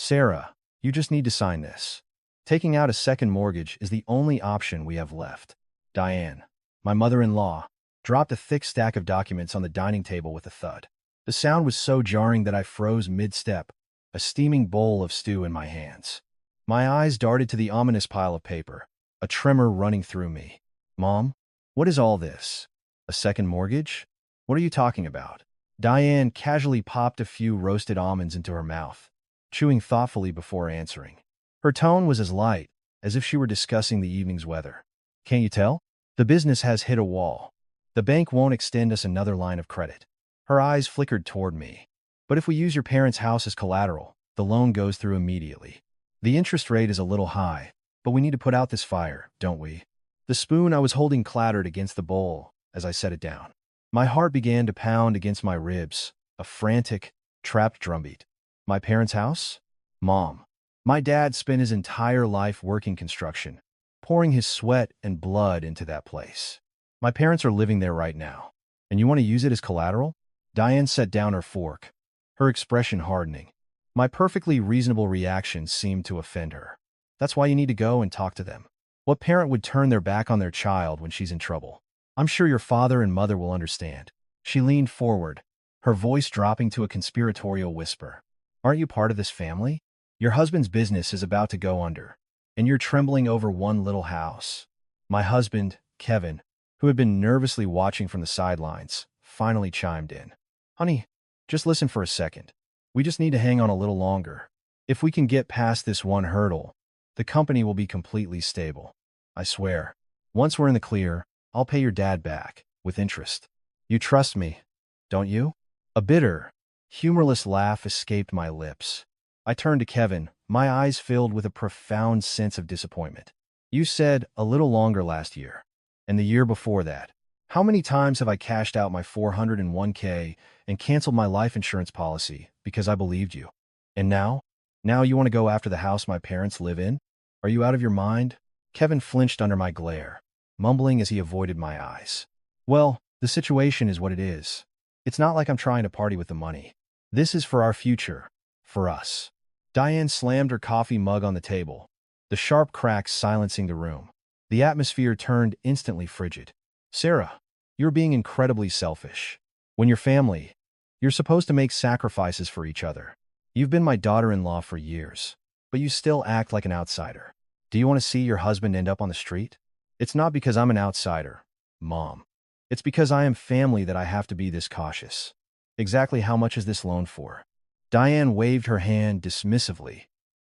Sarah, you just need to sign this. Taking out a second mortgage is the only option we have left. Diane, my mother-in-law, dropped a thick stack of documents on the dining table with a thud. The sound was so jarring that I froze mid-step, a steaming bowl of stew in my hands. My eyes darted to the ominous pile of paper, a tremor running through me. Mom, what is all this? A second mortgage? What are you talking about? Diane casually popped a few roasted almonds into her mouth, chewing thoughtfully before answering. Her tone was as light as if she were discussing the evening's weather. Can't you tell? The business has hit a wall. The bank won't extend us another line of credit. Her eyes flickered toward me. But if we use your parents' house as collateral, the loan goes through immediately. The interest rate is a little high, but we need to put out this fire, don't we? The spoon I was holding clattered against the bowl as I set it down. My heart began to pound against my ribs, a frantic, trapped drumbeat. My parents' house? Mom. My dad spent his entire life working construction, pouring his sweat and blood into that place. My parents are living there right now. And you want to use it as collateral? Diane set down her fork, her expression hardening. My perfectly reasonable reaction seemed to offend her. That's why you need to go and talk to them. What parent would turn their back on their child when she's in trouble? I'm sure your father and mother will understand. She leaned forward, her voice dropping to a conspiratorial whisper. Aren't you part of this family? Your husband's business is about to go under, and you're trembling over one little house. My husband, Kevin, who had been nervously watching from the sidelines, finally chimed in. Honey, just listen for a second. We just need to hang on a little longer. If we can get past this one hurdle, the company will be completely stable. I swear. Once we're in the clear, I'll pay your dad back, with interest. You trust me, don't you? A bitter, humorless laugh escaped my lips. I turned to Kevin, my eyes filled with a profound sense of disappointment. You said a little longer last year, and the year before that. How many times have I cashed out my 401k and canceled my life insurance policy because I believed you? And now? Now you want to go after the house my parents live in? Are you out of your mind? Kevin flinched under my glare, mumbling as he avoided my eyes. Well, the situation is what it is. It's not like I'm trying to party with the money. This is for our future. For us. Diane slammed her coffee mug on the table, the sharp cracks silencing the room. The atmosphere turned instantly frigid. Sarah, you're being incredibly selfish. When you're family, you're supposed to make sacrifices for each other. You've been my daughter-in-law for years, but you still act like an outsider. Do you want to see your husband end up on the street? It's not because I'm an outsider, Mom. It's because I am family that I have to be this cautious. Exactly how much is this loan for? Diane waved her hand dismissively,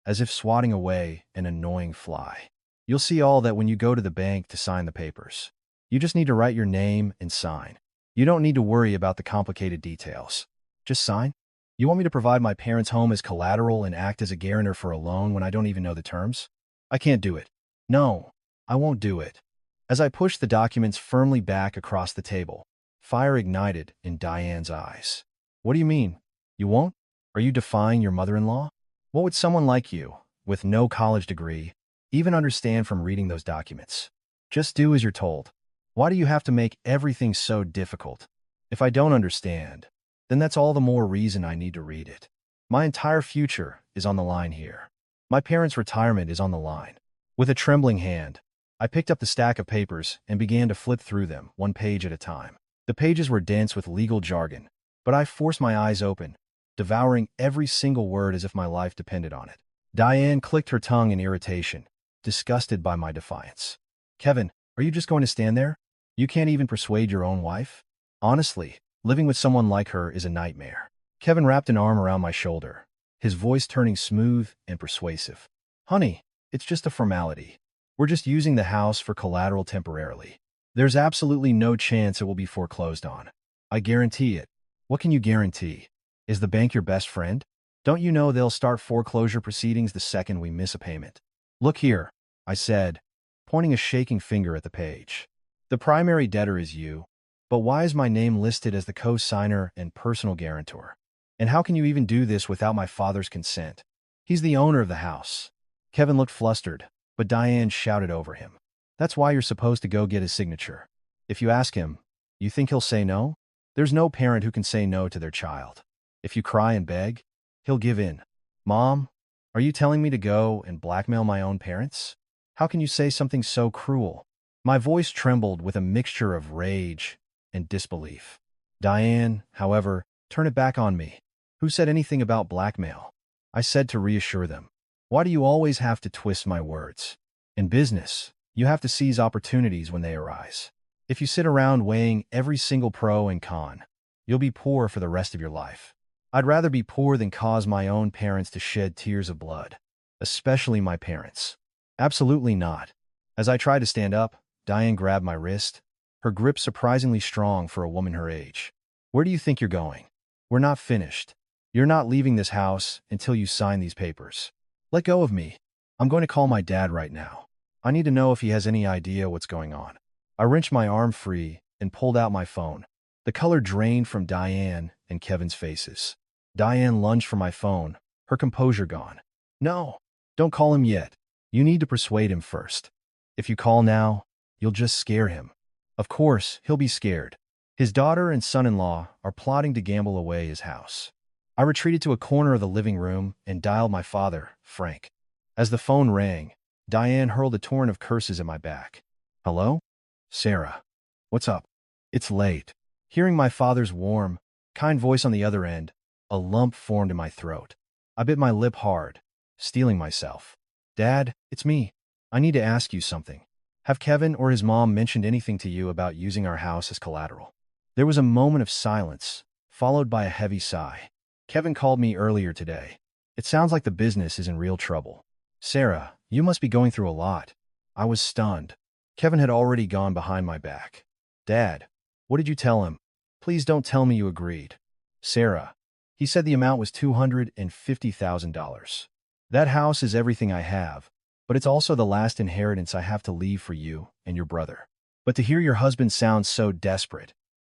as if swatting away an annoying fly. You'll see all that when you go to the bank to sign the papers. You just need to write your name and sign. You don't need to worry about the complicated details. Just sign? You want me to provide my parents' home as collateral and act as a guarantor for a loan when I don't even know the terms? I can't do it. No, I won't do it. As I pushed the documents firmly back across the table, fire ignited in Diane's eyes. What do you mean? You won't? Are you defying your mother-in-law? What would someone like you, with no college degree, even understand from reading those documents? Just do as you're told. Why do you have to make everything so difficult? If I don't understand, then that's all the more reason I need to read it. My entire future is on the line here. My parents' retirement is on the line. With a trembling hand, I picked up the stack of papers and began to flip through them, one page at a time. The pages were dense with legal jargon, but I forced my eyes open, devouring every single word as if my life depended on it. Diane clicked her tongue in irritation, disgusted by my defiance. Kevin, are you just going to stand there? You can't even persuade your own wife? Honestly, living with someone like her is a nightmare. Kevin wrapped an arm around my shoulder, his voice turning smooth and persuasive. Honey, it's just a formality. We're just using the house for collateral temporarily. There's absolutely no chance it will be foreclosed on. I guarantee it. What can you guarantee? Is the bank your best friend? Don't you know they'll start foreclosure proceedings the second we miss a payment? Look here, I said, pointing a shaking finger at the page. The primary debtor is you, but why is my name listed as the co-signer and personal guarantor? And how can you even do this without my father's consent? He's the owner of the house. Kevin looked flustered, but Diane shouted over him. That's why you're supposed to go get his signature. If you ask him, you think he'll say no? There's no parent who can say no to their child. If you cry and beg, he'll give in. Mom, Are you telling me to go and blackmail my own parents? How can you say something so cruel? My voice trembled with a mixture of rage and disbelief. Diane, however, turned it back on me. Who said anything about blackmail? I said to reassure them. Why do you always have to twist my words? In business, you have to seize opportunities when they arise. If you sit around weighing every single pro and con, you'll be poor for the rest of your life. I'd rather be poor than cause my own parents to shed tears of blood, especially my parents. Absolutely not. As I tried to stand up, Diane grabbed my wrist, her grip surprisingly strong for a woman her age. Where do you think you're going? We're not finished. You're not leaving this house until you sign these papers. Let go of me. I'm going to call my dad right now. I need to know if he has any idea what's going on. I wrenched my arm free and pulled out my phone. The color drained from Diane and Kevin's faces. Diane lunged for my phone, her composure gone. No, don't call him yet. You need to persuade him first. If you call now, you'll just scare him. Of course, he'll be scared. His daughter and son-in-law are plotting to gamble away his house. I retreated to a corner of the living room and dialed my father, Frank. As the phone rang, Diane hurled a torrent of curses at my back. Hello? Sarah. What's up? It's late. Hearing my father's warm, kind voice on the other end, a lump formed in my throat. I bit my lip hard, steeling myself. Dad, it's me. I need to ask you something. Have Kevin or his mom mentioned anything to you about using our house as collateral? There was a moment of silence, followed by a heavy sigh. Kevin called me earlier today. It sounds like the business is in real trouble. Sarah, you must be going through a lot. I was stunned. Kevin had already gone behind my back. Dad, what did you tell him? Please don't tell me you agreed. Sarah, he said the amount was $250,000. That house is everything I have, but it's also the last inheritance I have to leave for you and your brother. But to hear your husband sound so desperate,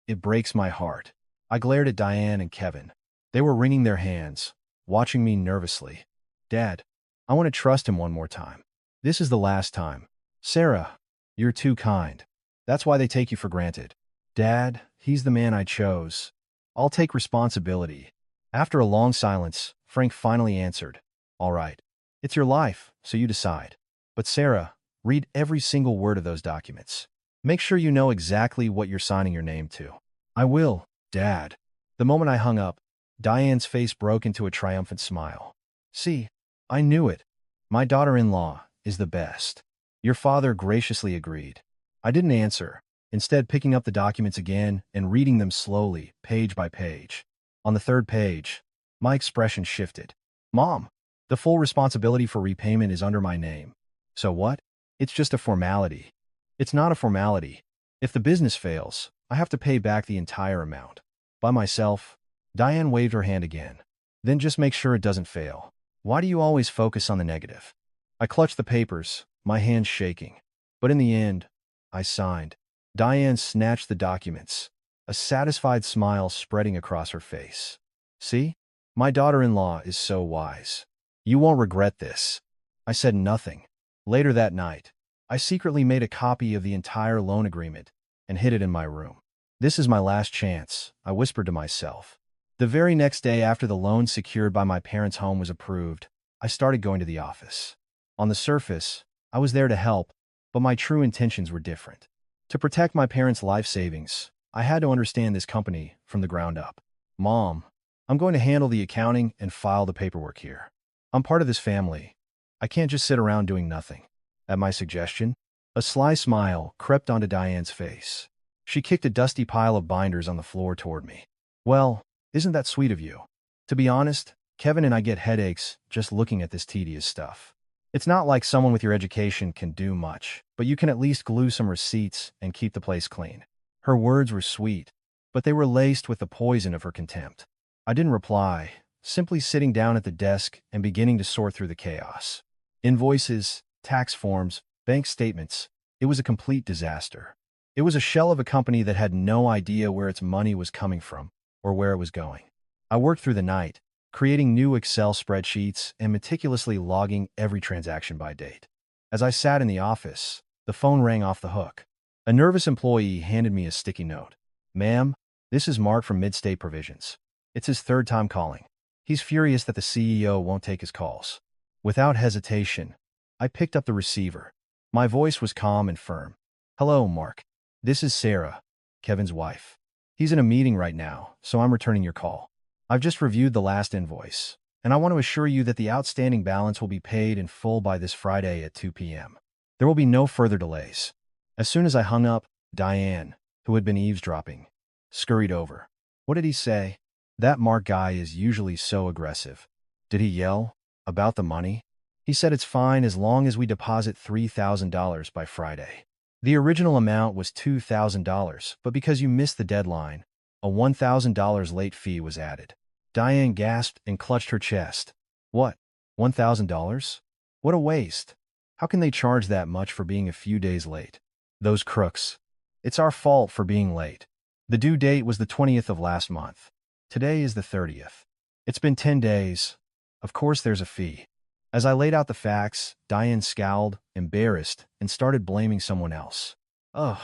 it breaks my heart. I glared at Diane and Kevin. They were wringing their hands, watching me nervously. Dad, I want to trust him one more time. This is the last time. Sarah, you're too kind. That's why they take you for granted. Dad, he's the man I chose. I'll take responsibility. After a long silence, Frank finally answered. All right. It's your life, so you decide. But Sarah, read every single word of those documents. Make sure you know exactly what you're signing your name to. I will, Dad. The moment I hung up, Diane's face broke into a triumphant smile. See, I knew it. My daughter-in-law is the best. Your father graciously agreed. I didn't answer, instead picking up the documents again and reading them slowly, page by page. On the third page, my expression shifted. Mom, the full responsibility for repayment is under my name. So what? It's just a formality. It's not a formality. If the business fails, I have to pay back the entire amount. By myself. Diane waved her hand again. Then just make sure it doesn't fail. Why do you always focus on the negative? I clutched the papers, my hands shaking. But in the end, I signed. Diane snatched the documents, a satisfied smile spreading across her face. See? My daughter-in-law is so wise. You won't regret this. I said nothing. Later that night, I secretly made a copy of the entire loan agreement and hid it in my room. This is my last chance, I whispered to myself. The very next day after the loan secured by my parents' home was approved, I started going to the office. On the surface, I was there to help, but my true intentions were different. To protect my parents' life savings, I had to understand this company from the ground up. Mom, I'm going to handle the accounting and file the paperwork here. I'm part of this family. I can't just sit around doing nothing. At my suggestion, a sly smile crept onto Diane's face. She kicked a dusty pile of binders on the floor toward me. Well, isn't that sweet of you? To be honest, Kevin and I get headaches just looking at this tedious stuff. It's not like someone with your education can do much, but you can at least glue some receipts and keep the place clean. Her words were sweet, but they were laced with the poison of her contempt. I didn't reply, simply sitting down at the desk and beginning to sort through the chaos. Invoices, tax forms, bank statements. It was a complete disaster. It was a shell of a company that had no idea where its money was coming from or where it was going. I worked through the night, creating new Excel spreadsheets and meticulously logging every transaction by date. As I sat in the office, the phone rang off the hook. A nervous employee handed me a sticky note. Ma'am, this is Mark from Midstate Provisions. It's his third time calling. He's furious that the CEO won't take his calls. Without hesitation, I picked up the receiver. My voice was calm and firm. "Hello, Mark. This is Sarah, Kevin's wife. He's in a meeting right now, so I'm returning your call. I've just reviewed the last invoice, and I want to assure you that the outstanding balance will be paid in full by this Friday at 2 p.m. There will be no further delays." As soon as I hung up, Diane, who had been eavesdropping, scurried over. "What did he say? That Mark guy is usually so aggressive. Did he yell about the money?" "He said it's fine as long as we deposit $3,000 by Friday. The original amount was $2,000, but because you missed the deadline, a $1,000 late fee was added." Diane gasped and clutched her chest. "What? $1,000? What a waste. How can they charge that much for being a few days late? Those crooks. It's our fault for being late. The due date was the 20th of last month. Today is the 30th. It's been 10 days. Of course there's a fee." As I laid out the facts, Diane scowled, embarrassed, and started blaming someone else. "Ugh,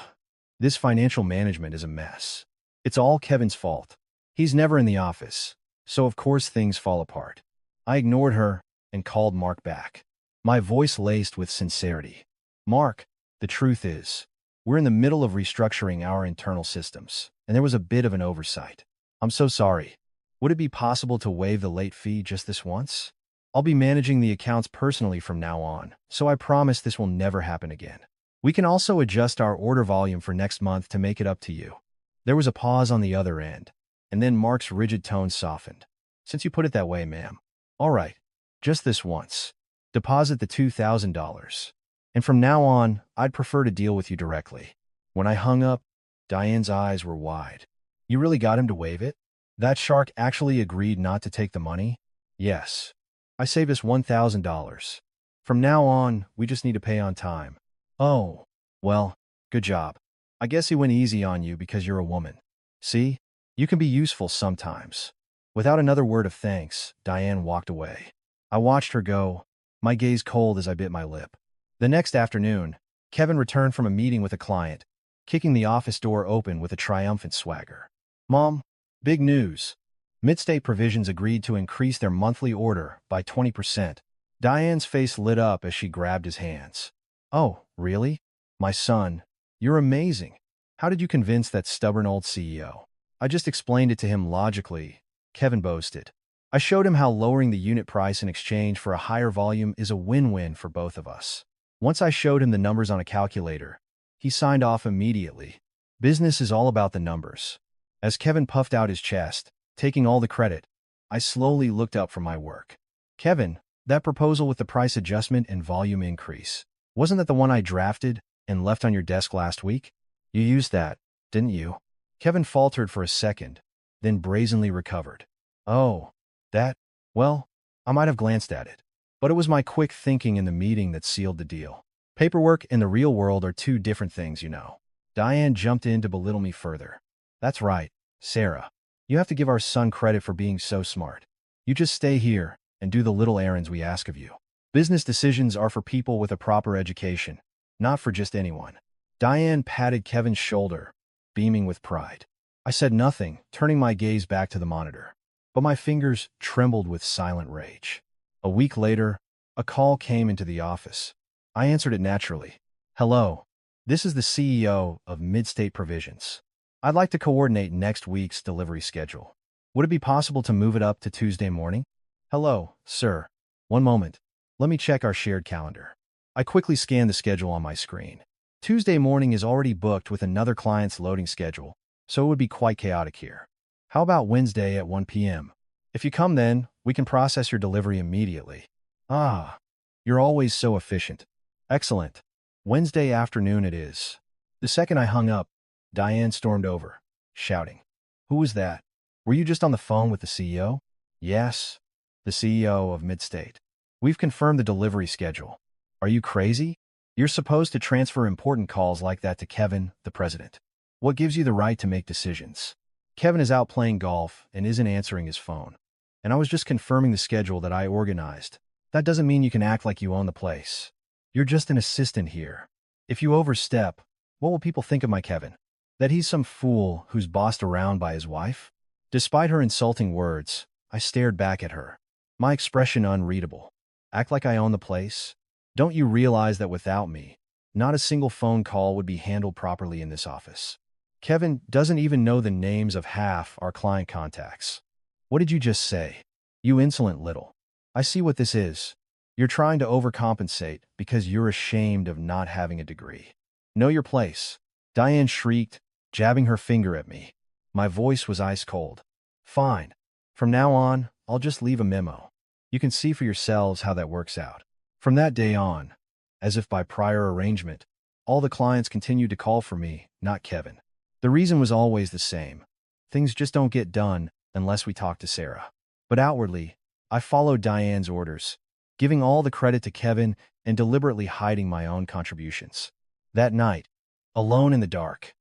this financial management is a mess. It's all Kevin's fault. He's never in the office, so of course things fall apart." I ignored her and called Mark back, my voice laced with sincerity. "Mark, the truth is, we're in the middle of restructuring our internal systems, and there was a bit of an oversight. I'm so sorry. Would it be possible to waive the late fee just this once? I'll be managing the accounts personally from now on, so I promise this will never happen again. We can also adjust our order volume for next month to make it up to you." There was a pause on the other end, and then Mark's rigid tone softened. "Since you put it that way, ma'am. All right, just this once. Deposit the $2,000. And from now on, I'd prefer to deal with you directly." When I hung up, Diane's eyes were wide. "You really got him to waive it? That shark actually agreed not to take the money?" "Yes. I saved us $1,000. From now on, we just need to pay on time." "Oh, well, good job. I guess he went easy on you because you're a woman. See, you can be useful sometimes." Without another word of thanks, Diane walked away. I watched her go, my gaze cold as I bit my lip. The next afternoon, Kevin returned from a meeting with a client, kicking the office door open with a triumphant swagger. "Mom, big news. Midstate Provisions agreed to increase their monthly order by 20%. Diane's face lit up as she grabbed his hands. "Oh, really? My son, you're amazing. How did you convince that stubborn old CEO?" "I just explained it to him logically," Kevin boasted. "I showed him how lowering the unit price in exchange for a higher volume is a win-win for both of us. Once I showed him the numbers on a calculator, he signed off immediately. Business is all about the numbers." As Kevin puffed out his chest, taking all the credit, I slowly looked up from my work. "Kevin, that proposal with the price adjustment and volume increase, wasn't that the one I drafted and left on your desk last week? You used that, didn't you?" Kevin faltered for a second, then brazenly recovered. "Oh, that? Well, I might have glanced at it. But it was my quick thinking in the meeting that sealed the deal. Paperwork and the real world are two different things, you know." Diane jumped in to belittle me further. "That's right, Sarah. You have to give our son credit for being so smart. You just stay here and do the little errands we ask of you. Business decisions are for people with a proper education, not for just anyone." Diane patted Kevin's shoulder, beaming with pride. I said nothing, turning my gaze back to the monitor. But my fingers trembled with silent rage. A week later, a call came into the office. I answered it naturally. "Hello. This is the CEO of Midstate Provisions. I'd like to coordinate next week's delivery schedule. Would it be possible to move it up to Tuesday morning?" "Hello, sir. One moment. Let me check our shared calendar." I quickly scanned the schedule on my screen. Tuesday morning is already booked with another client's loading schedule, so it would be quite chaotic here. "How about Wednesday at 1 p.m.? If you come then, we can process your delivery immediately." "Ah, you're always so efficient." "Excellent. Wednesday afternoon it is." The second I hung up, Diane stormed over, shouting, "Who was that? Were you just on the phone with the CEO?" "Yes, the CEO of Midstate. We've confirmed the delivery schedule." "Are you crazy? You're supposed to transfer important calls like that to Kevin, the president. What gives you the right to make decisions?" "Kevin is out playing golf and isn't answering his phone. And I was just confirming the schedule that I organized. That doesn't mean you can act like you own the place. You're just an assistant here. If you overstep, what will people think of my Kevin? That he's some fool who's bossed around by his wife?" Despite her insulting words, I stared back at her, my expression unreadable. Act like I own the place? Don't you realize that without me, not a single phone call would be handled properly in this office? Kevin doesn't even know the names of half our client contacts. What did you just say? You insolent little. I see what this is. You're trying to overcompensate because you're ashamed of not having a degree. Know your place. Diane shrieked, jabbing her finger at me. My voice was ice cold. Fine. From now on, I'll just leave a memo. You can see for yourselves how that works out. From that day on, as if by prior arrangement, all the clients continued to call for me, not Kevin. The reason was always the same. Things just don't get done unless we talk to Sarah. But outwardly, I followed Diane's orders, giving all the credit to Kevin and deliberately hiding my own contributions. That night, alone in the dark,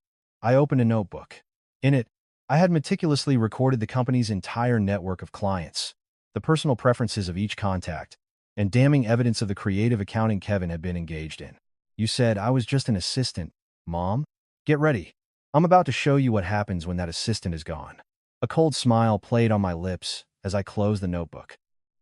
I opened a notebook. In it, I had meticulously recorded the company's entire network of clients, the personal preferences of each contact, and damning evidence of the creative accounting Kevin had been engaged in. You said I was just an assistant, Mom? Get ready. I'm about to show you what happens when that assistant is gone. A cold smile played on my lips as I closed the notebook.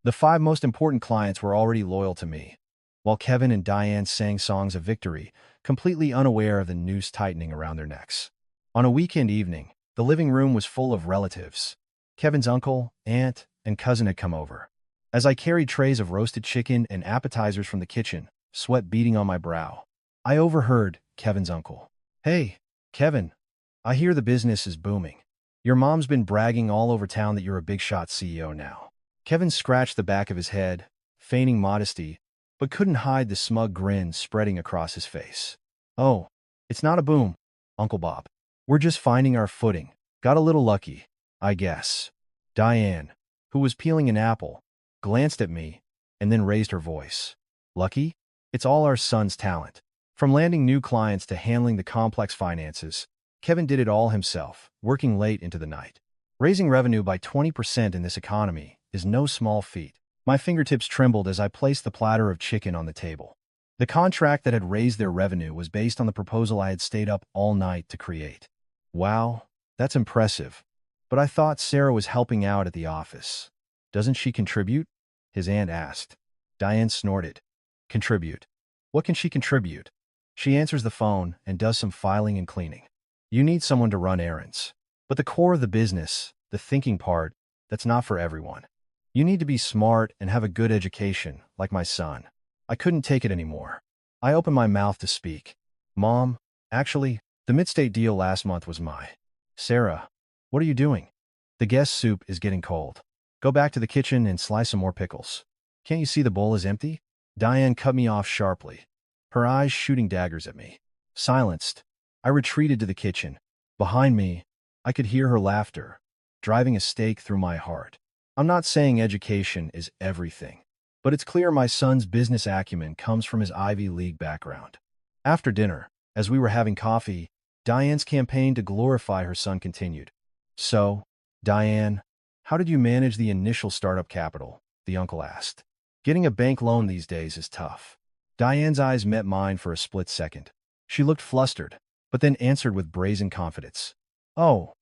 The 5 most important clients were already loyal to me, while Kevin and Diane sang songs of victory, completely unaware of the noose tightening around their necks. On a weekend evening, the living room was full of relatives. Kevin's uncle, aunt, and cousin had come over. As I carried trays of roasted chicken and appetizers from the kitchen, sweat beading on my brow, I overheard Kevin's uncle. Hey, Kevin, I hear the business is booming. Your mom's been bragging all over town that you're a big shot CEO now. Kevin scratched the back of his head, feigning modesty, but couldn't hide the smug grin spreading across his face. Oh, it's not a boom, Uncle Bob. We're just finding our footing. Got a little lucky, I guess. Diane, who was peeling an apple, glanced at me and then raised her voice. Lucky? It's all our son's talent. From landing new clients to handling the complex finances, Kevin did it all himself, working late into the night. Raising revenue by 20% in this economy is no small feat. My fingertips trembled as I placed the platter of chicken on the table. The contract that had raised their revenue was based on the proposal I had stayed up all night to create. Wow, that's impressive. But I thought Sarah was helping out at the office. Doesn't she contribute? His aunt asked. Diane snorted. Contribute? What can she contribute? She answers the phone and does some filing and cleaning. You need someone to run errands. But the core of the business, the thinking part, that's not for everyone. You need to be smart and have a good education, like my son. I couldn't take it anymore. I opened my mouth to speak. Mom, actually, the Midstate deal last month was my. Sarah, what are you doing? The guest soup is getting cold. Go back to the kitchen and slice some more pickles. Can't you see the bowl is empty? Diane cut me off sharply, her eyes shooting daggers at me. Silenced, I retreated to the kitchen. Behind me, I could hear her laughter, driving a stake through my heart. I'm not saying education is everything, but it's clear my son's business acumen comes from his Ivy League background. After dinner, as we were having coffee, Diane's campaign to glorify her son continued. So, Diane, how did you manage the initial startup capital? The uncle asked. Getting a bank loan these days is tough. Diane's eyes met mine for a split second. She looked flustered, but then answered with brazen confidence. Oh,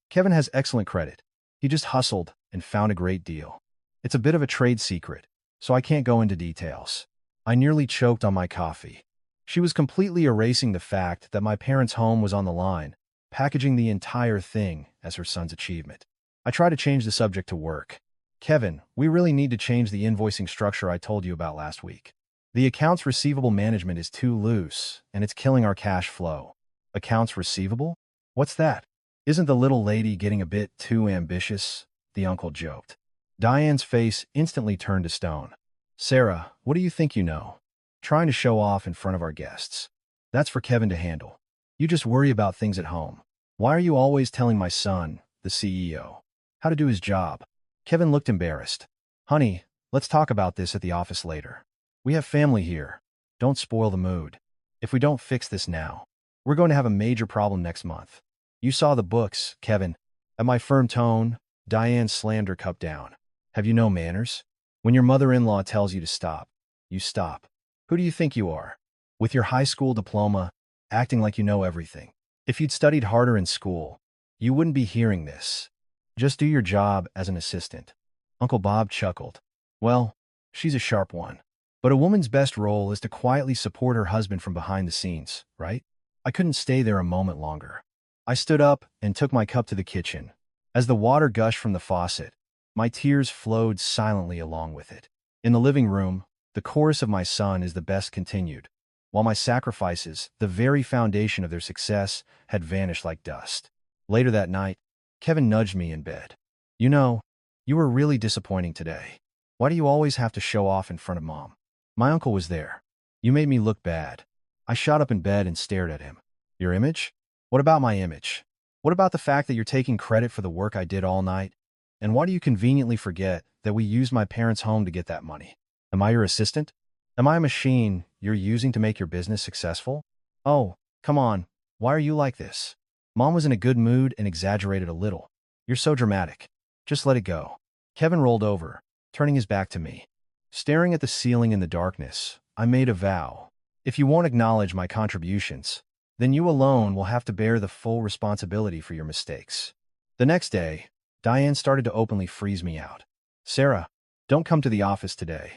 Kevin has excellent credit. He just hustled and found a great deal. It's a bit of a trade secret, so I can't go into details. I nearly choked on my coffee. She was completely erasing the fact that my parents' home was on the line, packaging the entire thing as her son's achievement. I tried to change the subject to work. Kevin, we really need to change the invoicing structure I told you about last week. The accounts receivable management is too loose, and it's killing our cash flow. Accounts receivable? What's that? Isn't the little lady getting a bit too ambitious? The uncle joked. Diane's face instantly turned to stone. Sarah, what do you think you know? Trying to show off in front of our guests. That's for Kevin to handle. You just worry about things at home. Why are you always telling my son, the CEO, how to do his job? Kevin looked embarrassed. Honey, let's talk about this at the office later. We have family here. Don't spoil the mood. If we don't fix this now, we're going to have a major problem next month. You saw the books, Kevin. At my firm tone, Diane slammed her cup down. Have you no manners? When your mother-in-law tells you to stop, you stop. Who do you think you are? With your high school diploma, acting like you know everything. If you'd studied harder in school, you wouldn't be hearing this. Just do your job as an assistant. Uncle Bob chuckled. Well, She's a sharp one. But a woman's best role is to quietly support her husband from behind the scenes, right? I couldn't stay there a moment longer. I stood up and took my cup to the kitchen. As the water gushed from the faucet, my tears flowed silently along with it. In the living room, the chorus of my son is the best continued, while my sacrifices, the very foundation of their success, had vanished like dust. Later that night, Kevin nudged me in bed. You know, you were really disappointing today. Why do you always have to show off in front of Mom? My uncle was there. You made me look bad. I shot up in bed and stared at him. Your image? What about my image? What about the fact that you're taking credit for the work I did all night? And why do you conveniently forget that we used my parents' home to get that money? Am I your assistant? Am I a machine you're using to make your business successful? Oh, come on. Why are you like this? Mom was in a good mood and exaggerated a little. You're so dramatic. Just let it go. Kevin rolled over, turning his back to me. Staring at the ceiling in the darkness, I made a vow. If you won't acknowledge my contributions, then you alone will have to bear the full responsibility for your mistakes. The next day, Diane started to openly freeze me out. Sarah, don't come to the office today.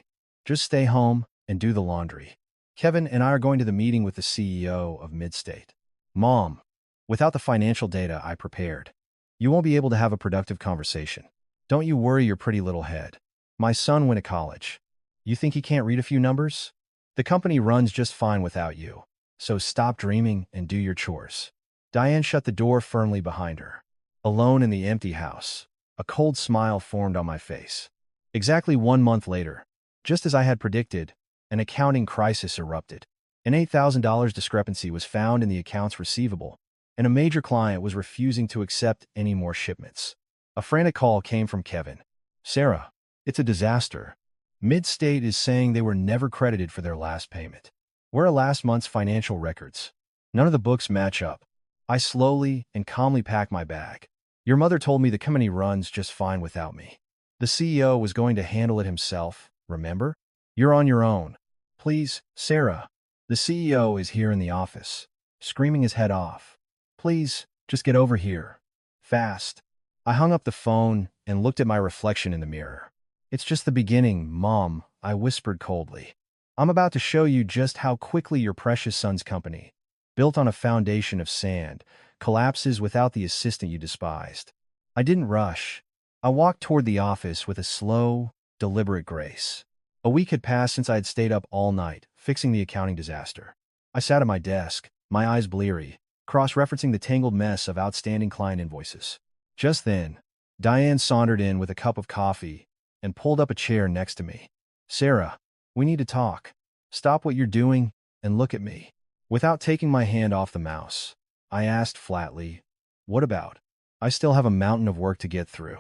Just stay home and do the laundry. Kevin and I are going to the meeting with the CEO of Midstate. Mom, without the financial data I prepared, you won't be able to have a productive conversation. Don't you worry your pretty little head. My son went to college. You think he can't read a few numbers? The company runs just fine without you. So stop dreaming and do your chores. Diane shut the door firmly behind her. Alone in the empty house, a cold smile formed on my face. Exactly 1 month later, just as I had predicted, an accounting crisis erupted. An $8,000 discrepancy was found in the accounts receivable, and a major client was refusing to accept any more shipments. A frantic call came from Kevin. Sarah, it's a disaster. Midstate is saying they were never credited for their last payment. Where are last month's financial records? None of the books match up. I slowly and calmly packed my bag. Your mother told me the company runs just fine without me. The CEO was going to handle it himself, remember? You're on your own. Please, Sarah. The CEO is here in the office, screaming his head off. Please, just get over here. Fast. I hung up the phone and looked at my reflection in the mirror. It's just the beginning, Mom, I whispered coldly. I'm about to show you just how quickly your precious son's company, built on a foundation of sand, collapses without the assistant you despised. I didn't rush. I walked toward the office with a slow, deliberate grace. A week had passed since I had stayed up all night, fixing the accounting disaster. I sat at my desk, my eyes bleary, cross-referencing the tangled mess of outstanding client invoices. Just then, Diane sauntered in with a cup of coffee and pulled up a chair next to me. Sarah, we need to talk. Stop what you're doing and look at me. Without taking my hand off the mouse, I asked flatly, what about? I still have a mountain of work to get through.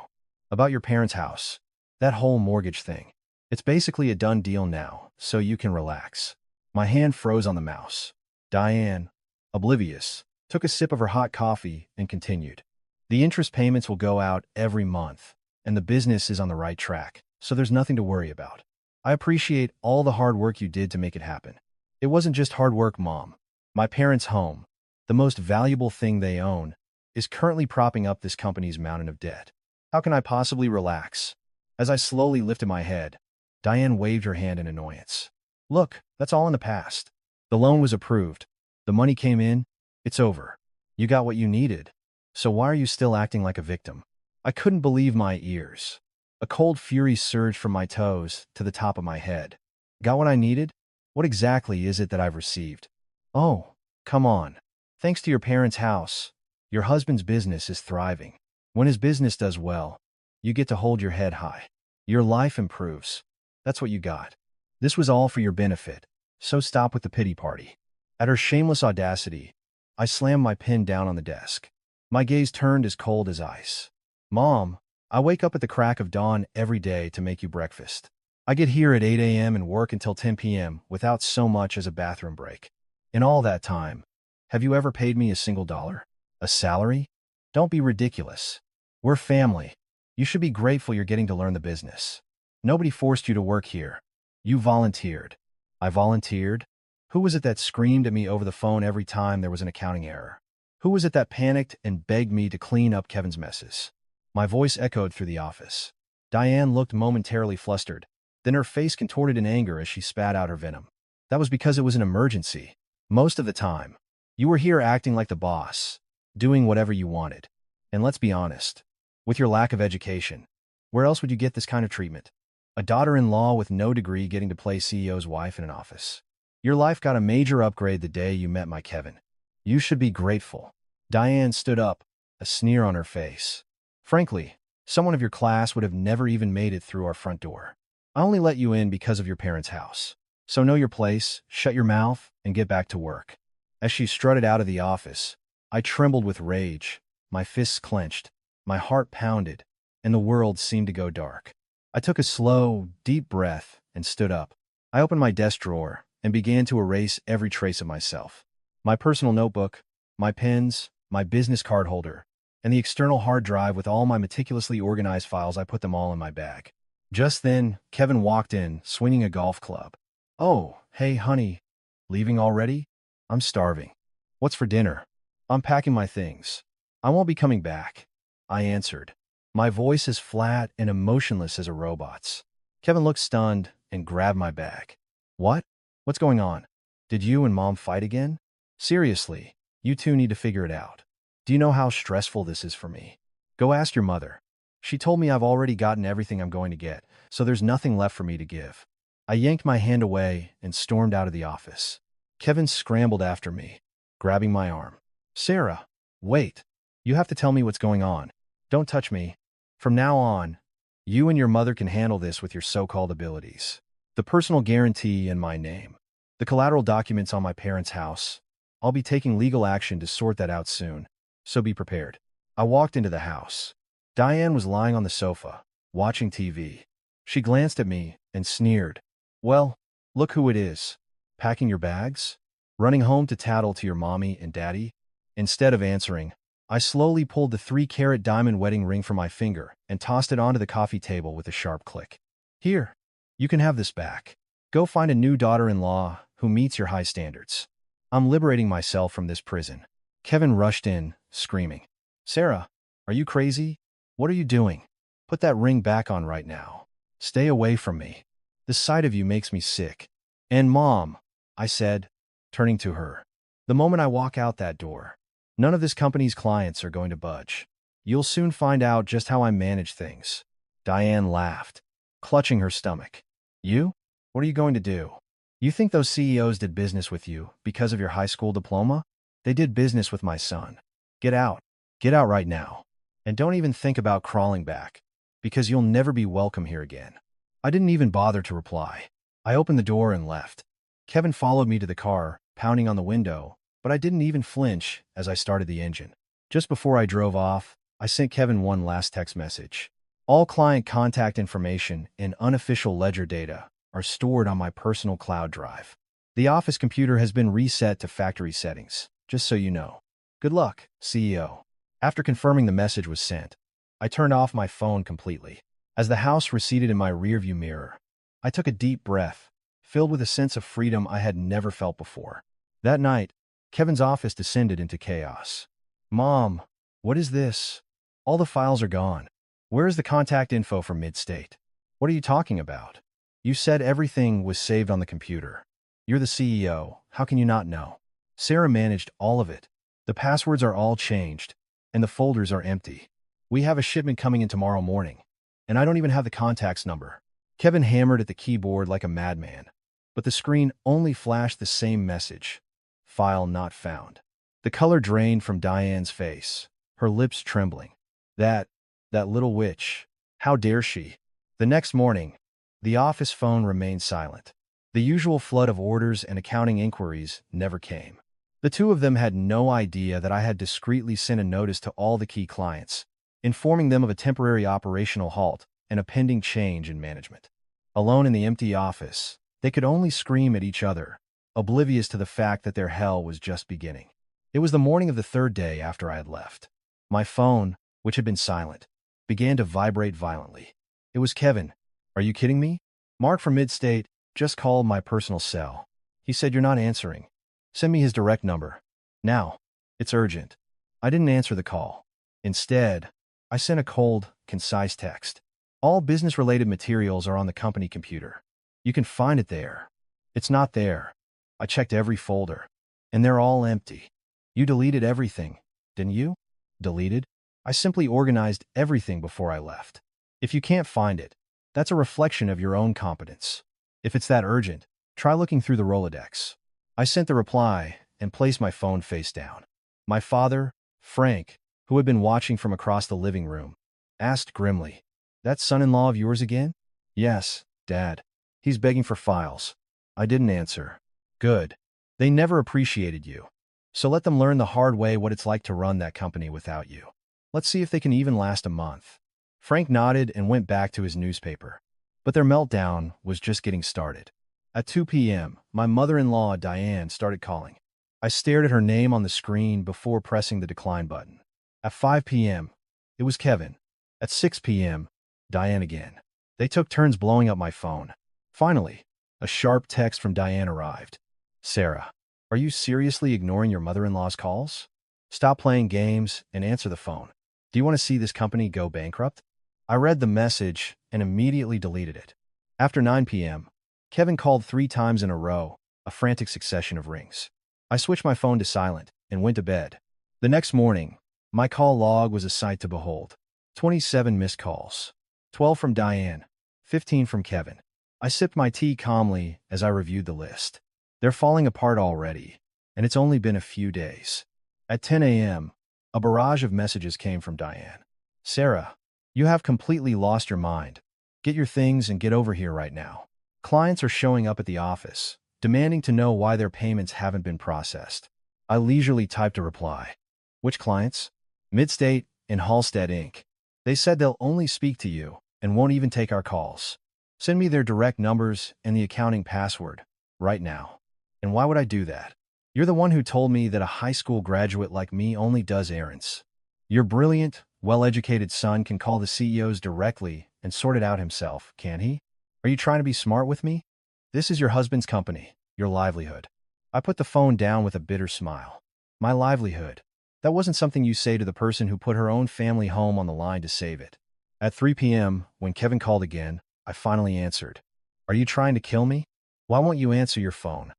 About your parents' house. That whole mortgage thing. It's basically a done deal now, so you can relax. My hand froze on the mouse. Diane, oblivious, took a sip of her hot coffee and continued. The interest payments will go out every month, and the business is on the right track, so there's nothing to worry about. I appreciate all the hard work you did to make it happen. It wasn't just hard work, Mom. My parents' home, the most valuable thing they own, is currently propping up this company's mountain of debt. How can I possibly relax? As I slowly lifted my head, Diane waved her hand in annoyance. Look, that's all in the past. The loan was approved. The money came in. It's over. You got what you needed. So why are you still acting like a victim? I couldn't believe my ears. A cold fury surged from my toes to the top of my head. Got what I needed? What exactly is it that I've received? Oh, come on. Thanks to your parents' house, your husband's business is thriving. When his business does well, you get to hold your head high. Your life improves. That's what you got. This was all for your benefit, so stop with the pity party. At her shameless audacity, I slammed my pen down on the desk. My gaze turned as cold as ice. Mom, I wake up at the crack of dawn every day to make you breakfast. I get here at 8 a.m. and work until 10 p.m. without so much as a bathroom break. In all that time, have you ever paid me a single dollar? A salary? Don't be ridiculous. We're family. You should be grateful you're getting to learn the business. Nobody forced you to work here. You volunteered. I volunteered? Who was it that screamed at me over the phone every time there was an accounting error? Who was it that panicked and begged me to clean up Kevin's messes? My voice echoed through the office. Diane looked momentarily flustered, Then her face contorted in anger as she spat out her venom. That was because it was an emergency. Most of the time. You were here acting like the boss, doing whatever you wanted. And let's be honest, with your lack of education, where else would you get this kind of treatment? A daughter-in-law with no degree getting to play CEO's wife in an office. Your life got a major upgrade the day you met my Kevin. You should be grateful. Diane stood up, a sneer on her face. Frankly, someone of your class would have never even made it through our front door. I only let you in because of your parents' house. So know your place, shut your mouth, and get back to work. As she strutted out of the office, I trembled with rage, my fists clenched, my heart pounded, and the world seemed to go dark. I took a slow, deep breath and stood up. I opened my desk drawer and began to erase every trace of myself. My personal notebook, my pens, my business card holder, and the external hard drive with all my meticulously organized files. I put them all in my bag. Just then, Kevin walked in, swinging a golf club. "Oh, hey, honey. Leaving already? I'm starving. What's for dinner?" "I'm packing my things. I won't be coming back," I answered, my voice as flat and emotionless as a robot's. Kevin looked stunned and grabbed my bag. "What? What's going on? Did you and Mom fight again? Seriously, you two need to figure it out. Do you know how stressful this is for me? Go ask your mother. She told me I've already gotten everything I'm going to get, so there's nothing left for me to give." I yanked my hand away and stormed out of the office. Kevin scrambled after me, grabbing my arm. "Sarah, wait. You have to tell me what's going on. Don't touch me. From now on, you and your mother can handle this with your so-called abilities. The personal guarantee in my name. The collateral documents on my parents' house. I'll be taking legal action to sort that out soon, so be prepared." I walked into the house. Diane was lying on the sofa, watching TV. She glanced at me and sneered. "Well, look who it is. Packing your bags? Running home to tattle to your mommy and daddy?" Instead of answering, I slowly pulled the 3-carat diamond wedding ring from my finger and tossed it onto the coffee table with a sharp click. "Here, you can have this back. Go find a new daughter-in-law who meets your high standards. I'm liberating myself from this prison." Kevin rushed in, screaming. "Sarah, are you crazy? What are you doing? Put that ring back on right now. Stay away from me. The sight of you makes me sick." "And Mom," I said, turning to her, "the moment I walk out that door, none of this company's clients are going to budge. You'll soon find out just how I manage things." Diane laughed, clutching her stomach. "You? What are you going to do? You think those CEOs did business with you because of your high school diploma? They did business with my son. Get out. Get out right now. And don't even think about crawling back, because you'll never be welcome here again." I didn't even bother to reply. I opened the door and left. Kevin followed me to the car, pounding on the window, but I didn't even flinch as I started the engine. Just before I drove off, I sent Kevin one last text message. "All client contact information and unofficial ledger data are stored on my personal cloud drive. The office computer has been reset to factory settings, just so you know. Good luck, CEO." After confirming the message was sent, I turned off my phone completely. As the house receded in my rearview mirror, I took a deep breath, filled with a sense of freedom I had never felt before. That night, Kevin's office descended into chaos. "Mom, what is this? All the files are gone. Where is the contact info from Midstate? What are you talking about? You said everything was saved on the computer. You're the CEO. How can you not know?" Sarah managed all of it. "The passwords are all changed, and the folders are empty. We have a shipment coming in tomorrow morning, and I don't even have the contact's number." Kevin hammered at the keyboard like a madman, but the screen only flashed the same message: "File not found." The color drained from Diane's face, her lips trembling. That little witch. How dare she? The next morning, the office phone remained silent. The usual flood of orders and accounting inquiries never came. The two of them had no idea that I had discreetly sent a notice to all the key clients, informing them of a temporary operational halt and a pending change in management. Alone in the empty office, they could only scream at each other, oblivious to the fact that their hell was just beginning. It was the morning of the third day after I had left. My phone, which had been silent, began to vibrate violently. It was Kevin. "Are you kidding me? Mark from Midstate just called my personal cell. He said you're not answering. Send me his direct number. Now. It's urgent." I didn't answer the call. Instead, I sent a cold, concise text. All business-related materials are on the company computer. You can find it there. It's not there. I checked every folder, and they're all empty. You deleted everything, didn't you? Deleted? I simply organized everything before I left. If you can't find it, that's a reflection of your own competence. If it's that urgent, try looking through the Rolodex. I sent the reply and placed my phone face down. My father, Frank, who had been watching from across the living room, asked grimly, "That son-in-law of yours again?" "Yes, Dad. He's begging for files." I didn't answer. Good. They never appreciated you. So let them learn the hard way what it's like to run that company without you. Let's see if they can even last a month. Frank nodded and went back to his newspaper. But their meltdown was just getting started. At 2 p.m., my mother-in-law, Diane, started calling. I stared at her name on the screen before pressing the decline button. At 5 p.m., it was Kevin. At 6 p.m., Diane again. They took turns blowing up my phone. Finally, a sharp text from Diane arrived. "Sarah, are you seriously ignoring your mother-in-law's calls? Stop playing games and answer the phone. Do you want to see this company go bankrupt?" I read the message and immediately deleted it. After 9 p.m., Kevin called 3 times in a row, a frantic succession of rings. I switched my phone to silent and went to bed. The next morning, my call log was a sight to behold. 27 missed calls. 12 from Diane, 15 from Kevin. I sipped my tea calmly as I reviewed the list. They're falling apart already, and it's only been a few days. At 10 a.m., a barrage of messages came from Diane. "Sarah, you have completely lost your mind. Get your things and get over here right now. Clients are showing up at the office, demanding to know why their payments haven't been processed." I leisurely typed a reply. "Which clients?" "Midstate and Halstead Inc. They said they'll only speak to you and won't even take our calls. Send me their direct numbers and the accounting password, right now." "And why would I do that? You're the one who told me that a high school graduate like me only does errands. Your brilliant, well-educated son can call the CEOs directly and sort it out himself, can't he? Are you trying to be smart with me? This is your husband's company, your livelihood." I put the phone down with a bitter smile. My livelihood. That wasn't something you say to the person who put her own family home on the line to save it. At 3 p.m., when Kevin called again, I finally answered. "Are you trying to kill me? Why won't you answer your phone?"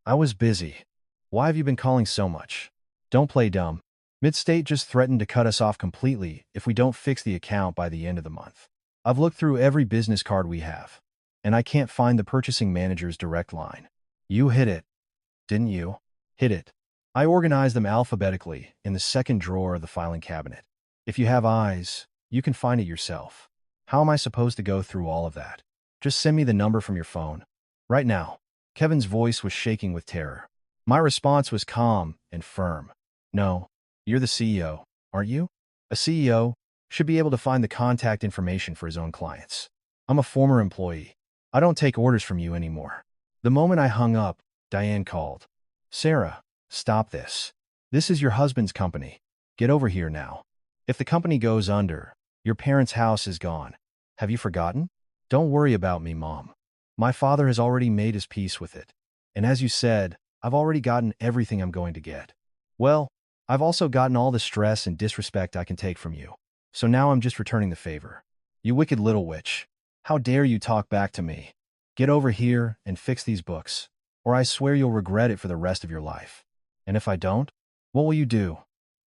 "I was busy." "Why have you been calling so much?" "Don't play dumb. Midstate just threatened to cut us off completely if we don't fix the account by the end of the month. I've looked through every business card we have, and I can't find the purchasing manager's direct line." "You hid it, didn't you?" "Hid it. I organized them alphabetically in the second drawer of the filing cabinet. If you have eyes, you can find it yourself. How am I supposed to go through all of that? Just send me the number from your phone. Right now." Kevin's voice was shaking with terror. My response was calm and firm. "No, you're the CEO, aren't you? A CEO should be able to find the contact information for his own clients. I'm a former employee. I don't take orders from you anymore." The moment I hung up, Diane called. "Sarah, stop this. This is your husband's company. Get over here now. If the company goes under, your parents' house is gone. Have you forgotten? Don't worry about me, Mom. My father has already made his peace with it. And as you said, I've already gotten everything I'm going to get. Well, I've also gotten all the stress and disrespect I can take from you. So now I'm just returning the favor. You wicked little witch. How dare you talk back to me? Get over here and fix these books, or I swear you'll regret it for the rest of your life. And if I don't, what will you do?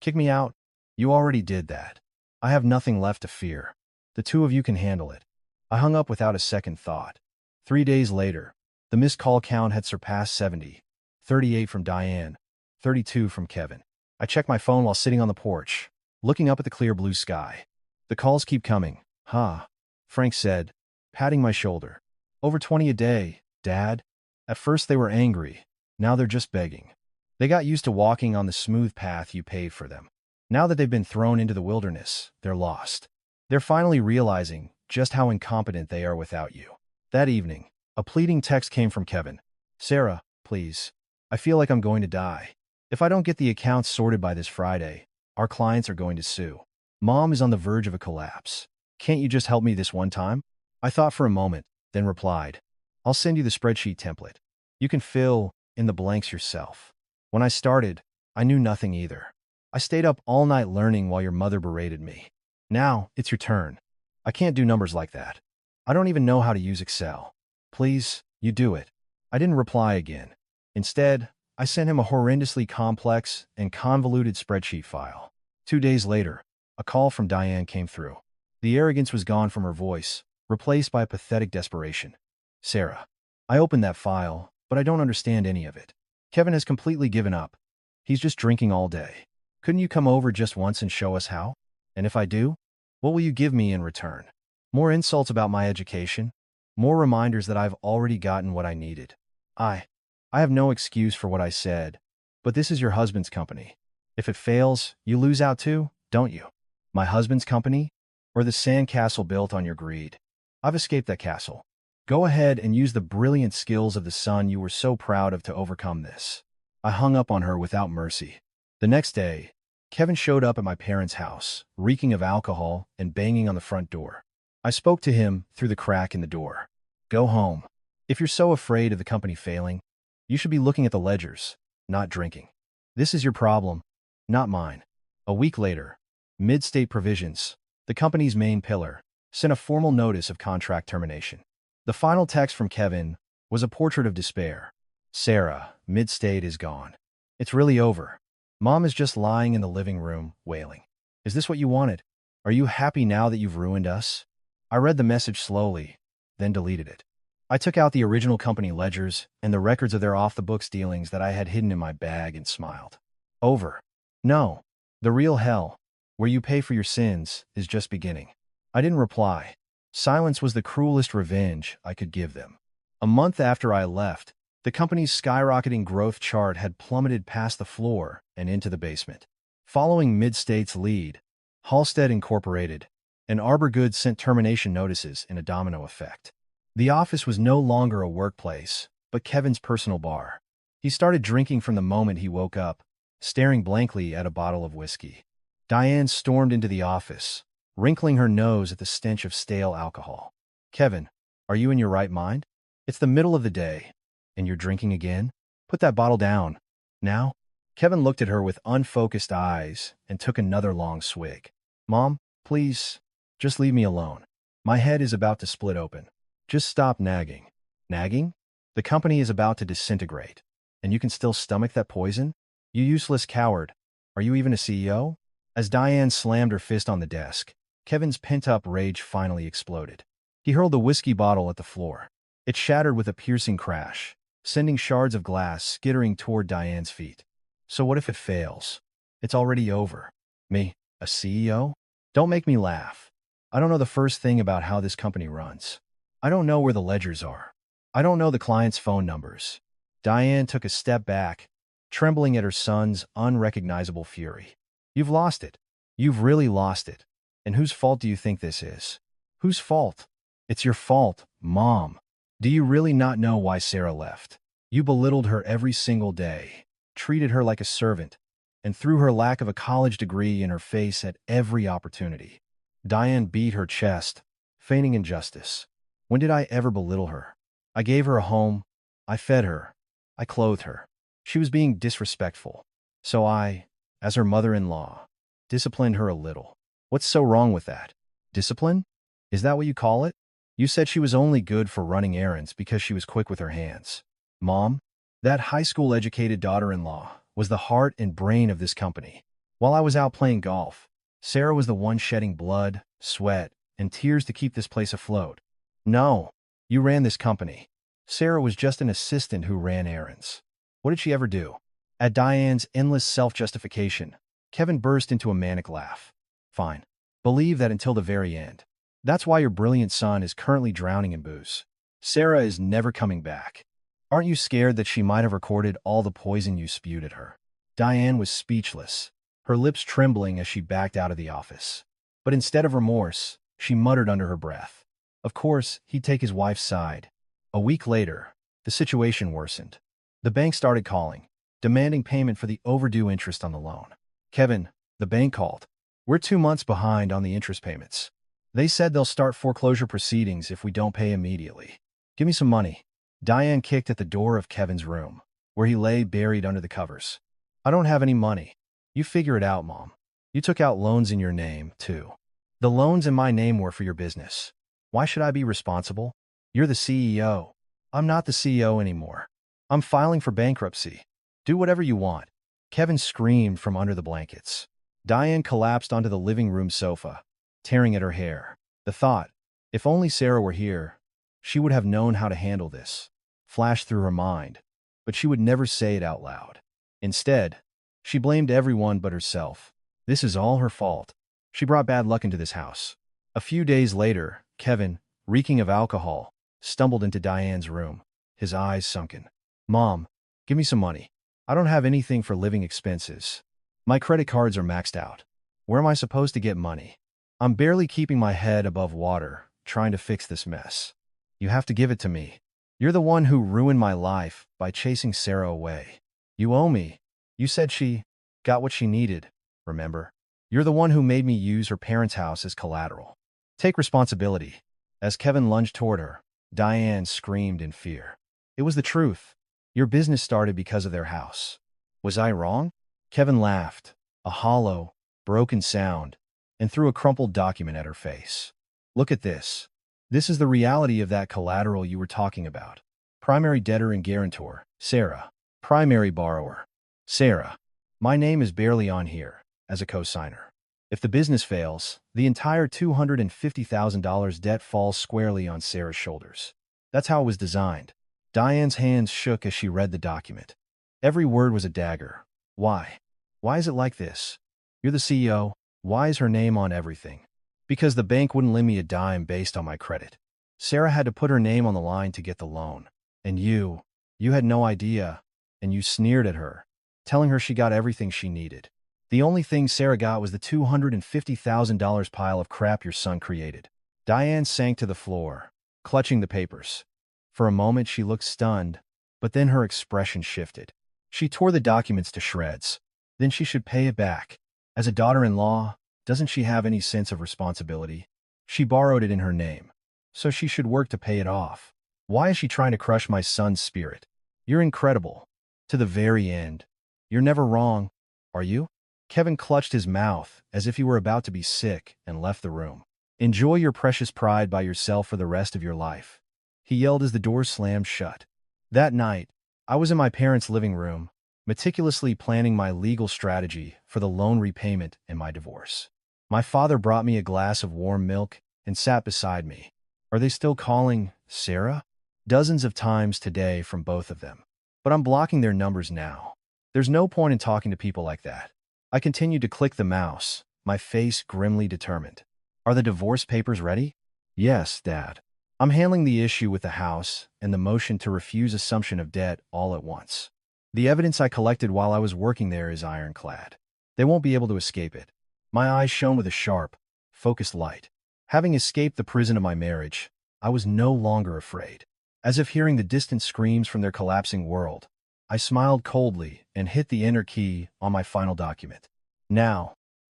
Kick me out? You already did that. I have nothing left to fear. The two of you can handle it." I hung up without a second thought. 3 days later, the missed call count had surpassed 70. 38 from Diane, 32 from Kevin. I checked my phone while sitting on the porch, looking up at the clear blue sky. "The calls keep coming, huh?" Frank said, patting my shoulder. "Over 20 a day, Dad." At first they were angry. Now they're just begging. They got used to walking on the smooth path you paved for them. Now that they've been thrown into the wilderness, they're lost. They're finally realizing just how incompetent they are without you. That evening, a pleading text came from Kevin. "Sarah, please. I feel like I'm going to die. If I don't get the accounts sorted by this Friday, our clients are going to sue. Mom is on the verge of a collapse. Can't you just help me this one time?" I thought for a moment, then replied, "I'll send you the spreadsheet template. You can fill in the blanks yourself. When I started, I knew nothing either. I stayed up all night learning while your mother berated me. Now, it's your turn. I can't do numbers like that. I don't even know how to use Excel. Please, you do it. I didn't reply again. Instead, I sent him a horrendously complex and convoluted spreadsheet file. 2 days later, a call from Diane came through. The arrogance was gone from her voice, replaced by a pathetic desperation. Sarah, I opened that file, but I don't understand any of it. Kevin has completely given up. He's just drinking all day. Couldn't you come over just once and show us how? And if I do, what will you give me in return? More insults about my education? More reminders that I've already gotten what I needed? I have no excuse for what I said, but this is your husband's company. If it fails, you lose out too, don't you? My husband's company? Or the sandcastle built on your greed? I've escaped that castle. Go ahead and use the brilliant skills of the son you were so proud of to overcome this. I hung up on her without mercy. The next day, Kevin showed up at my parents' house, reeking of alcohol and banging on the front door. I spoke to him through the crack in the door. Go home. If you're so afraid of the company failing, you should be looking at the ledgers, not drinking. This is your problem, not mine. A week later, Midstate Provisions, the company's main pillar, sent a formal notice of contract termination. The final text from Kevin was a portrait of despair. Sarah, Midstate is gone. It's really over. Mom is just lying in the living room, wailing. Is this what you wanted? Are you happy now that you've ruined us? I read the message slowly, then deleted it. I took out the original company ledgers and the records of their off-the-books dealings that I had hidden in my bag and smiled. Over. No. The real hell, where you pay for your sins, is just beginning. I didn't reply. Silence was the cruelest revenge I could give them. A month after I left, the company's skyrocketing growth chart had plummeted past the floor and into the basement. Following Midstate's lead, Halstead Incorporated and Arbor Goods sent termination notices in a domino effect. The office was no longer a workplace, but Kevin's personal bar. He started drinking from the moment he woke up, staring blankly at a bottle of whiskey. Diane stormed into the office, wrinkling her nose at the stench of stale alcohol. Kevin, are you in your right mind? It's the middle of the day, and you're drinking again? Put that bottle down. Now? Kevin looked at her with unfocused eyes and took another long swig. Mom, please, just leave me alone. My head is about to split open. Just stop nagging. Nagging? The company is about to disintegrate, and you can still stomach that poison? You useless coward. Are you even a CEO? As Diane slammed her fist on the desk, Kevin's pent-up rage finally exploded. He hurled the whiskey bottle at the floor. It shattered with a piercing crash, sending shards of glass skittering toward Diane's feet. So what if it fails? It's already over. Me, a CEO? Don't make me laugh. I don't know the first thing about how this company runs. I don't know where the ledgers are. I don't know the client's phone numbers. Diane took a step back, trembling at her son's unrecognizable fury. You've lost it. You've really lost it. And whose fault do you think this is? Whose fault? It's your fault, Mom. Do you really not know why Sarah left? You belittled her every single day, treated her like a servant, and threw her lack of a college degree in her face at every opportunity. Diane beat her chest, feigning injustice. When did I ever belittle her? I gave her a home. I fed her. I clothed her. She was being disrespectful. So I, as her mother-in-law, disciplined her a little. What's so wrong with that? Discipline? Is that what you call it? You said she was only good for running errands because she was quick with her hands. Mom, that high school-educated daughter-in-law was the heart and brain of this company. While I was out playing golf, Sarah was the one shedding blood, sweat, and tears to keep this place afloat. No, you ran this company. Sarah was just an assistant who ran errands. What did she ever do? At Diane's endless self-justification, Kevin burst into a manic laugh. Fine. Believe that until the very end. That's why your brilliant son is currently drowning in booze. Sarah is never coming back. Aren't you scared that she might have recorded all the poison you spewed at her? Diane was speechless, her lips trembling as she backed out of the office. But instead of remorse, she muttered under her breath. Of course, he'd take his wife's side. A week later, the situation worsened. The bank started calling, demanding payment for the overdue interest on the loan. Kevin, the bank called. We're 2 months behind on the interest payments. They said they'll start foreclosure proceedings if we don't pay immediately. Give me some money. Diane kicked at the door of Kevin's room, where he lay buried under the covers. I don't have any money. You figure it out, Mom. You took out loans in your name, too. The loans in my name were for your business. Why should I be responsible? You're the CEO. I'm not the CEO anymore. I'm filing for bankruptcy. Do whatever you want. Kevin screamed from under the blankets. Diane collapsed onto the living room sofa, tearing at her hair. The thought, if only Sarah were here, she would have known how to handle this, flashed through her mind, but she would never say it out loud. Instead, she blamed everyone but herself. This is all her fault. She brought bad luck into this house. A few days later, Kevin, reeking of alcohol, stumbled into Diane's room, his eyes sunken. Mom, give me some money. I don't have anything for living expenses. My credit cards are maxed out. Where am I supposed to get money? I'm barely keeping my head above water, trying to fix this mess. You have to give it to me. You're the one who ruined my life by chasing Sarah away. You owe me. You said she got what she needed, remember? You're the one who made me use her parents' house as collateral. Take responsibility. As Kevin lunged toward her, Diane screamed in fear. It was the truth. Your business started because of their house. Was I wrong? Kevin laughed, a hollow, broken sound, and threw a crumpled document at her face. Look at this. This is the reality of that collateral you were talking about. Primary debtor and guarantor, Sarah. Primary borrower, Sarah. My name is barely on here as a co-signer. If the business fails, the entire $250,000 debt falls squarely on Sarah's shoulders. That's how it was designed. Diane's hands shook as she read the document. Every word was a dagger. Why? Why is it like this? You're the CEO. Why is her name on everything? Because the bank wouldn't lend me a dime based on my credit. Sarah had to put her name on the line to get the loan. And you had no idea, and you sneered at her, telling her she got everything she needed. The only thing Sarah got was the $250,000 pile of crap your son created. Diane sank to the floor, clutching the papers. For a moment she looked stunned, but then her expression shifted. She tore the documents to shreds. Then she should pay it back. As a daughter-in-law, doesn't she have any sense of responsibility? She borrowed it in her name, so she should work to pay it off. Why is she trying to crush my son's spirit? You're incredible. To the very end. You're never wrong, are you? Kevin clutched his mouth as if he were about to be sick and left the room. Enjoy your precious pride by yourself for the rest of your life, he yelled as the door slammed shut. That night, I was in my parents' living room, meticulously planning my legal strategy for the loan repayment and my divorce. My father brought me a glass of warm milk and sat beside me. Are they still calling Sarah? Dozens of times today from both of them. But I'm blocking their numbers now. There's no point in talking to people like that. I continued to click the mouse, my face grimly determined. Are the divorce papers ready? Yes, Dad. I'm handling the issue with the house and the motion to refuse assumption of debt all at once. The evidence I collected while I was working there is ironclad. They won't be able to escape it. My eyes shone with a sharp, focused light. Having escaped the prison of my marriage, I was no longer afraid. As if hearing the distant screams from their collapsing world, I smiled coldly and hit the enter key on my final document. Now,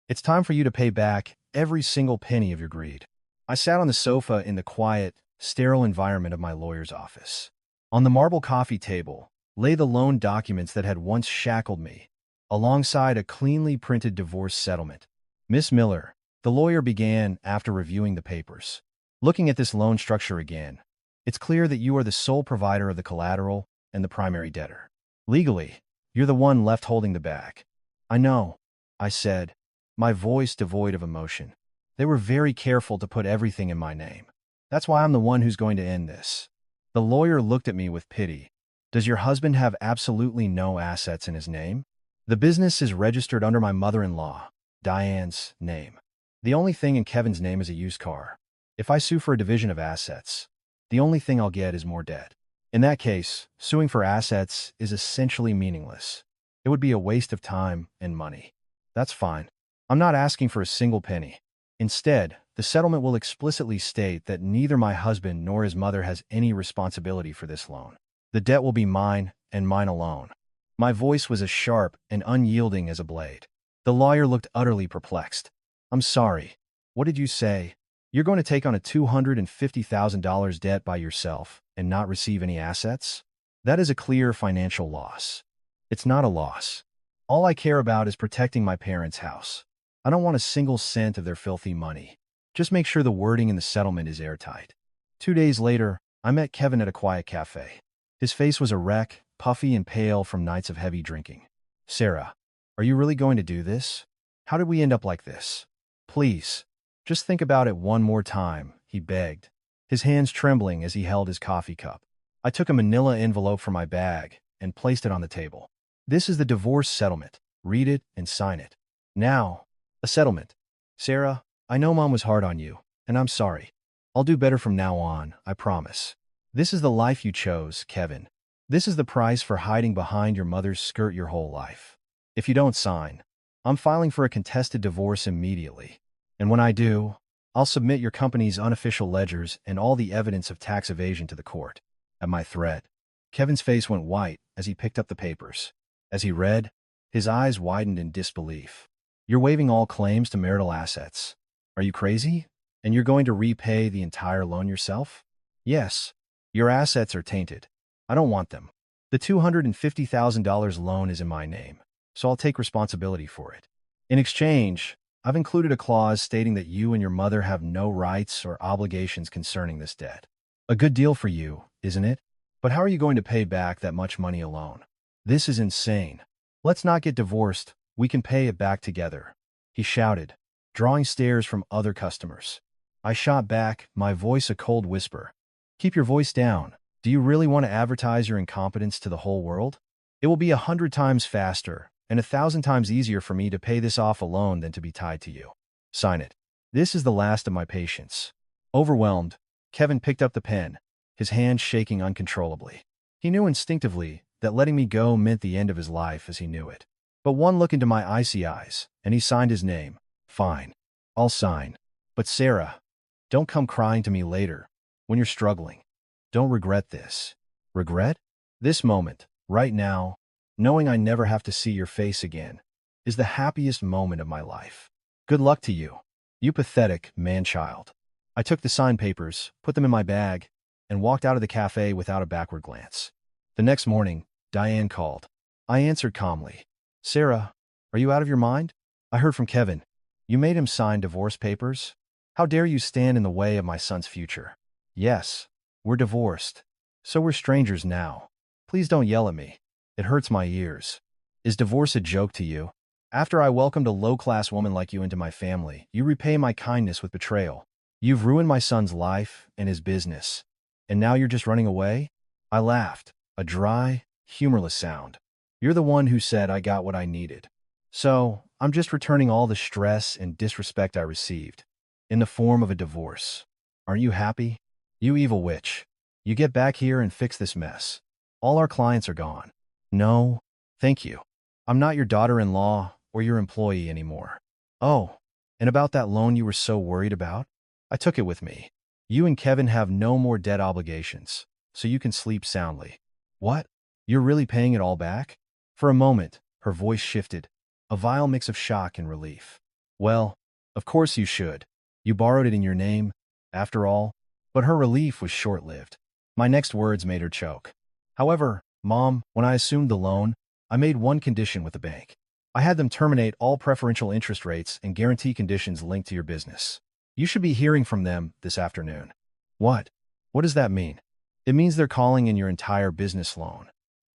it's time for you to pay back every single penny of your greed. I sat on the sofa in the quiet, sterile environment of my lawyer's office. On the marble coffee table lay the loan documents that had once shackled me, alongside a cleanly printed divorce settlement. Miss Miller, the lawyer began after reviewing the papers. Looking at this loan structure again, it's clear that you are the sole provider of the collateral and the primary debtor. Legally, you're the one left holding the bag. I know, I said, my voice devoid of emotion. They were very careful to put everything in my name. That's why I'm the one who's going to end this. The lawyer looked at me with pity. Does your husband have absolutely no assets in his name? The business is registered under my mother-in-law, Diane's, name. The only thing in Kevin's name is a used car. If I sue for a division of assets, the only thing I'll get is more debt. In that case, suing for assets is essentially meaningless. It would be a waste of time and money. That's fine. I'm not asking for a single penny. Instead, the settlement will explicitly state that neither my husband nor his mother has any responsibility for this loan. The debt will be mine and mine alone. My voice was as sharp and unyielding as a blade. The lawyer looked utterly perplexed. I'm sorry. What did you say? You're going to take on a $250,000 debt by yourself and not receive any assets? That is a clear financial loss. It's not a loss. All I care about is protecting my parents' house. I don't want a single cent of their filthy money. Just make sure the wording in the settlement is airtight. 2 days later, I met Kevin at a quiet cafe. His face was a wreck, puffy and pale from nights of heavy drinking. Sarah, are you really going to do this? How did we end up like this? Please, just think about it one more time, he begged, his hands trembling as he held his coffee cup. I took a manila envelope from my bag and placed it on the table. This is the divorce settlement. Read it and sign it. Now, a settlement. Sarah, I know Mom was hard on you, and I'm sorry. I'll do better from now on, I promise. This is the life you chose, Kevin. This is the price for hiding behind your mother's skirt your whole life. If you don't sign, I'm filing for a contested divorce immediately. And when I do, I'll submit your company's unofficial ledgers and all the evidence of tax evasion to the court. At my threat, Kevin's face went white as he picked up the papers. As he read, his eyes widened in disbelief. You're waiving all claims to marital assets. Are you crazy? And you're going to repay the entire loan yourself? Yes. Your assets are tainted. I don't want them. The $250,000 loan is in my name, so I'll take responsibility for it. In exchange, I've included a clause stating that you and your mother have no rights or obligations concerning this debt. A good deal for you, isn't it? But how are you going to pay back that much money alone? This is insane. Let's not get divorced. We can pay it back together, he shouted, drawing stares from other customers. I shot back, my voice a cold whisper. Keep your voice down. Do you really want to advertise your incompetence to the whole world? It will be 100 times faster and 1,000 times easier for me to pay this off alone than to be tied to you. Sign it. This is the last of my patience. Overwhelmed, Kevin picked up the pen, his hands shaking uncontrollably. He knew instinctively that letting me go meant the end of his life as he knew it. But one look into my icy eyes, and he signed his name. Fine. I'll sign. But Sarah, don't come crying to me later, when you're struggling. Don't regret this. Regret? This moment, right now, knowing I never have to see your face again, is the happiest moment of my life. Good luck to you, you pathetic man-child. I took the signed papers, put them in my bag, and walked out of the cafe without a backward glance. The next morning, Diane called. I answered calmly. Sarah, are you out of your mind? I heard from Kevin. You made him sign divorce papers? How dare you stand in the way of my son's future? Yes, we're divorced. So we're strangers now. Please don't yell at me. It hurts my ears. Is divorce a joke to you? After I welcomed a low-class woman like you into my family, you repay my kindness with betrayal. You've ruined my son's life and his business. And now you're just running away? I laughed, a dry, humorless sound. You're the one who said I got what I needed. So, I'm just returning all the stress and disrespect I received, in the form of a divorce. Aren't you happy? You evil witch. You get back here and fix this mess. All our clients are gone. No, thank you. I'm not your daughter-in-law or your employee anymore. Oh, and about that loan you were so worried about? I took it with me. You and Kevin have no more debt obligations, so you can sleep soundly. What? You're really paying it all back? For a moment, her voice shifted, a vile mix of shock and relief. Well, of course you should. You borrowed it in your name, after all. But her relief was short-lived. My next words made her choke. However, Mom, when I assumed the loan, I made one condition with the bank. I had them terminate all preferential interest rates and guarantee conditions linked to your business. You should be hearing from them this afternoon. What? What does that mean? It means they're calling in your entire business loan.